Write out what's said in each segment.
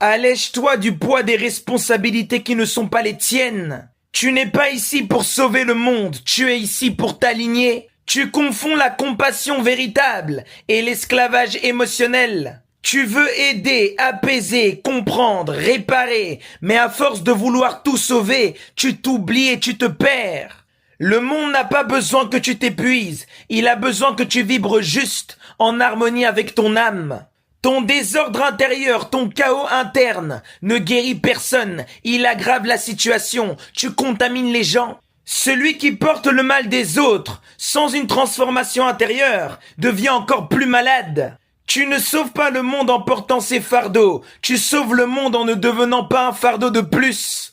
Allège-toi du poids des responsabilités qui ne sont pas les tiennes. Tu n'es pas ici pour sauver le monde, tu es ici pour t'aligner. Tu confonds la compassion véritable et l'esclavage émotionnel. Tu veux aider, apaiser, comprendre, réparer, mais à force de vouloir tout sauver, tu t'oublies et tu te perds. Le monde n'a pas besoin que tu t'épuises, il a besoin que tu vibres juste, en harmonie avec ton âme. Ton désordre intérieur, ton chaos interne ne guérit personne, il aggrave la situation, tu contamines les gens. Celui qui porte le mal des autres, sans une transformation intérieure, devient encore plus malade. Tu ne sauves pas le monde en portant ses fardeaux, tu sauves le monde en ne devenant pas un fardeau de plus.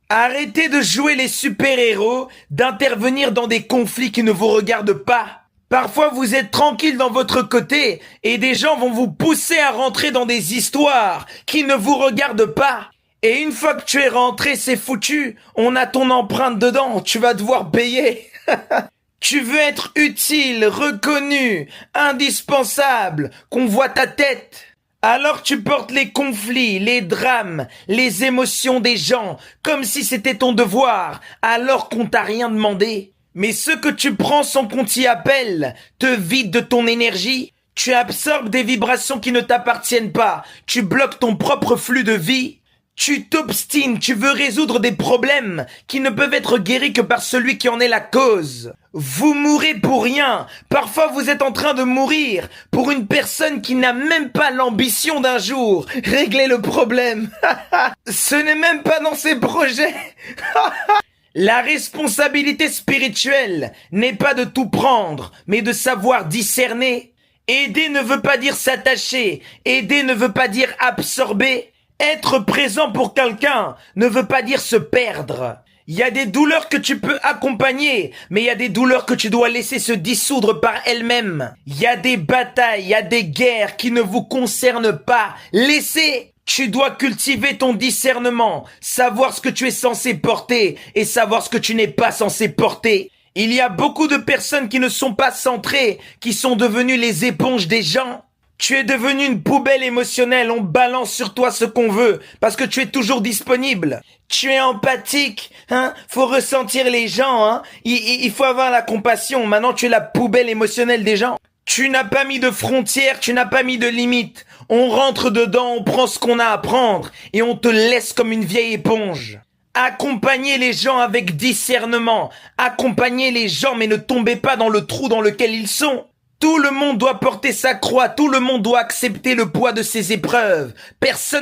Arrêtez de jouer les super-héros, d'intervenir dans des conflits qui ne vous regardent pas. Parfois vous êtes tranquille dans votre côté et des gens vont vous pousser à rentrer dans des histoires qui ne vous regardent pas. Et une fois que tu es rentré, c'est foutu. On a ton empreinte dedans, tu vas devoir payer. Tu veux être utile, reconnu, indispensable, qu'on voit ta tête. Alors tu portes les conflits, les drames, les émotions des gens, comme si c'était ton devoir, alors qu'on t'a rien demandé. Mais ce que tu prends sans qu'on t'y appelle te vide de ton énergie. Tu absorbes des vibrations qui ne t'appartiennent pas. Tu bloques ton propre flux de vie. Tu t'obstines, tu veux résoudre des problèmes qui ne peuvent être guéris que par celui qui en est la cause. Vous mourrez pour rien. Parfois vous êtes en train de mourir pour une personne qui n'a même pas l'ambition d'un jour régler le problème. Ce n'est même pas dans ses projets. La responsabilité spirituelle n'est pas de tout prendre, mais de savoir discerner. Aider ne veut pas dire s'attacher. Aider ne veut pas dire absorber. Être présent pour quelqu'un ne veut pas dire se perdre. Il y a des douleurs que tu peux accompagner, mais il y a des douleurs que tu dois laisser se dissoudre par elles-mêmes. Il y a des batailles, il y a des guerres qui ne vous concernent pas. Laissez. Tu dois cultiver ton discernement, savoir ce que tu es censé porter et savoir ce que tu n'es pas censé porter. Il y a beaucoup de personnes qui ne sont pas centrées, qui sont devenues les éponges des gens. Tu es devenu une poubelle émotionnelle, on balance sur toi ce qu'on veut, parce que tu es toujours disponible. Tu es empathique, hein, faut ressentir les gens, hein, il faut avoir la compassion, maintenant tu es la poubelle émotionnelle des gens. Tu n'as pas mis de frontières, tu n'as pas mis de limites. On rentre dedans, on prend ce qu'on a à prendre, et on te laisse comme une vieille éponge. Accompagnez les gens avec discernement, accompagnez les gens mais ne tombez pas dans le trou dans lequel ils sont. Tout le monde doit porter sa croix, tout le monde doit accepter le poids de ses épreuves. Personne